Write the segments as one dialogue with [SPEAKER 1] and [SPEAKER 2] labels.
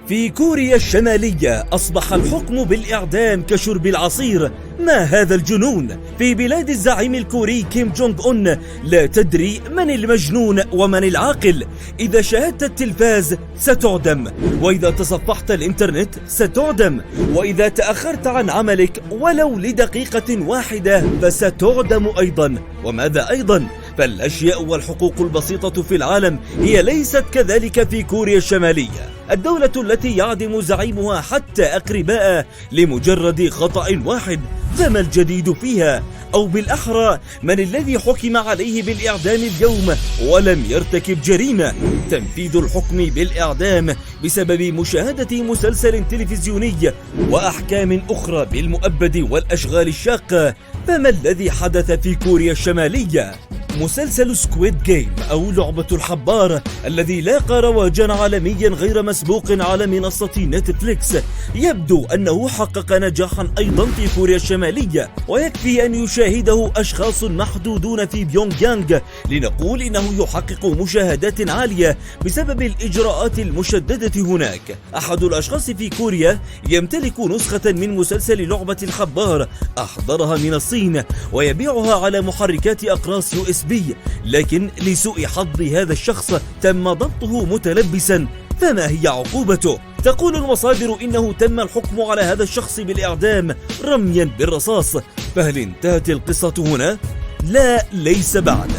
[SPEAKER 1] في كوريا الشمالية أصبح الحكم بالإعدام كشرب العصير. ما هذا الجنون؟ في بلاد الزعيم الكوري كيم جونغ أون لا تدري من المجنون ومن العاقل. إذا شاهدت التلفاز ستعدم، وإذا تصفحت الإنترنت ستعدم، وإذا تأخرت عن عملك ولو لدقيقة واحدة فستعدم أيضا. وماذا أيضا؟ فالأشياء والحقوق البسيطة في العالم هي ليست كذلك في كوريا الشمالية، الدولة التي يعدم زعيمها حتى أقرباء لمجرد خطأ واحد. فما الجديد فيها؟ أو بالأحرى من الذي حكم عليه بالإعدام اليوم ولم يرتكب جريمة؟ تنفيذ الحكم بالإعدام بسبب مشاهدة مسلسل تلفزيوني وأحكام أخرى بالمؤبد والأشغال الشاقة. فما الذي حدث في كوريا الشمالية؟ مسلسل سكويد جيم أو لعبة الحبار الذي لاقى رواجا عالميا غير مسبوق على منصة نتفليكس، يبدو أنه حقق نجاحا أيضا في كوريا الشمالية، ويكفي أن يشاهده أشخاص محدودون في بيونغ يانغ لنقول إنه يحقق مشاهدات عالية بسبب الإجراءات المشددة هناك. أحد الأشخاص في كوريا يمتلك نسخة من مسلسل لعبة الحبار أحضرها من الصين ويبيعها على محركات أقراص USB، لكن لسوء حظ هذا الشخص تم ضبطه متلبسا. فما هي عقوبته؟ تقول المصادر إنه تم الحكم على هذا الشخص بالإعدام رميا بالرصاص. فهل انتهت القصة هنا؟ لا، ليس بعد.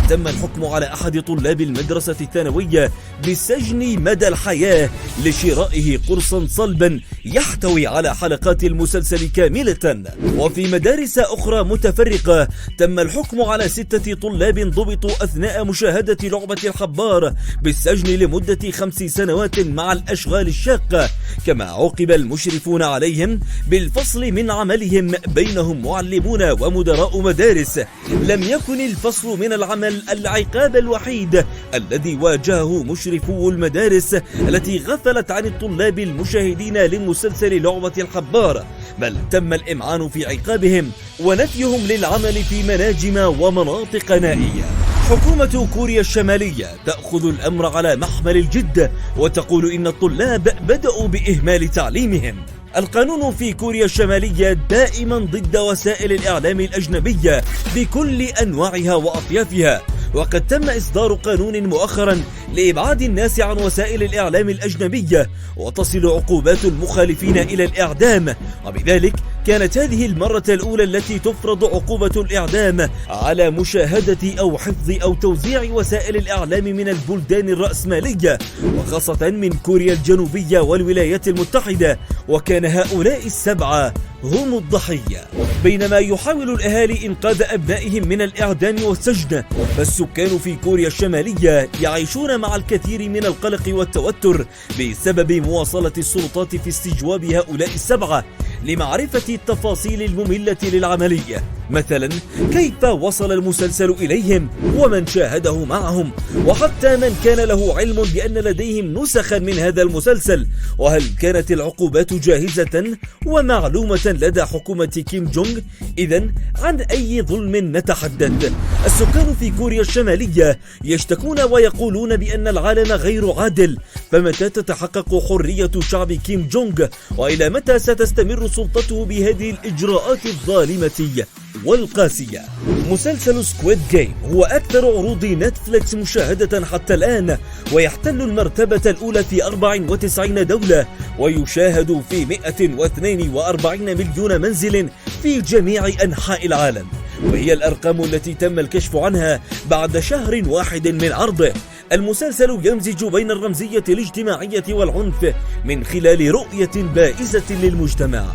[SPEAKER 1] تم الحكم على أحد طلاب المدرسة الثانوية بالسجن مدى الحياة لشرائه قرصا صلبا يحتوي على حلقات المسلسل كاملة. وفي مدارس أخرى متفرقة تم الحكم على 6 طلاب ضبطوا أثناء مشاهدة لعبة الحبار بالسجن لمدة 5 سنوات مع الأشغال الشاقة. كما عوقب المشرفون عليهم بالفصل من عملهم، بينهم معلمون ومدراء مدارس. لم يكن الفصل من العمل العقاب الوحيد الذي واجهه مشرفو المدارس التي غفلت عن الطلاب المشاهدين لمسلسل لعبة الحبار، بل تم الإمعان في عقابهم ونفيهم للعمل في مناجم ومناطق نائية. حكومة كوريا الشمالية تأخذ الأمر على محمل الجد وتقول إن الطلاب بدأوا بإهمال تعليمهم. القانون في كوريا الشمالية دائما ضد وسائل الإعلام الأجنبية بكل أنواعها وأطيافها، وقد تم إصدار قانون مؤخرا لإبعاد الناس عن وسائل الإعلام الأجنبية، وتصل عقوبات المخالفين إلى الإعدام. وبذلك كانت هذه المرة الأولى التي تفرض عقوبة الإعدام على مشاهدة أو حفظ أو توزيع وسائل الإعلام من البلدان الرأسمالية، وخاصة من كوريا الجنوبية والولايات المتحدة. وكان هؤلاء 7 هم الضحية. بينما يحاول الأهالي إنقاذ أبنائهم من الإعدام والسجن، فالسكان في كوريا الشمالية يعيشون مع الكثير من القلق والتوتر بسبب مواصلة السلطات في استجواب هؤلاء 7 لمعرفة التفاصيل المملة للعملية، مثلا كيف وصل المسلسل إليهم ومن شاهده معهم، وحتى من كان له علم بأن لديهم نسخا من هذا المسلسل، وهل كانت العقوبات جاهزة ومعلومة لدى حكومة كيم جونغ. إذن عن أي ظلم نتحدث؟ السكان في كوريا الشمالية يشتكون ويقولون بأن العالم غير عادل، فمتى تتحقق حرية شعب كيم جونغ؟ وإلى متى ستستمر سلطته بهذه الإجراءات الظالمة والقاسية؟ مسلسل سكويد جيم هو أكثر عروض نتفليكس مشاهدة حتى الآن، ويحتل المرتبة الأولى في 94 دولة، ويشاهد في 142 مليون منزل في جميع أنحاء العالم، وهي الأرقام التي تم الكشف عنها بعد شهر واحد من عرضه. المسلسل يمزج بين الرمزية الاجتماعية والعنف من خلال رؤية بائسة للمجتمع،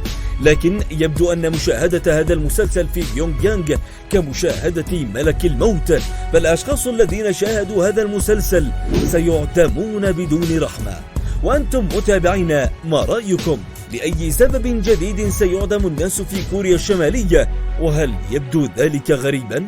[SPEAKER 1] لكن يبدو أن مشاهدة هذا المسلسل في بيونغ يانغ كمشاهدة ملك الموت، فالأشخاص الذين شاهدوا هذا المسلسل سيعدمون بدون رحمة. وأنتم متابعينا، ما رأيكم؟ لأي سبب جديد سيعدم الناس في كوريا الشمالية؟ وهل يبدو ذلك غريبا؟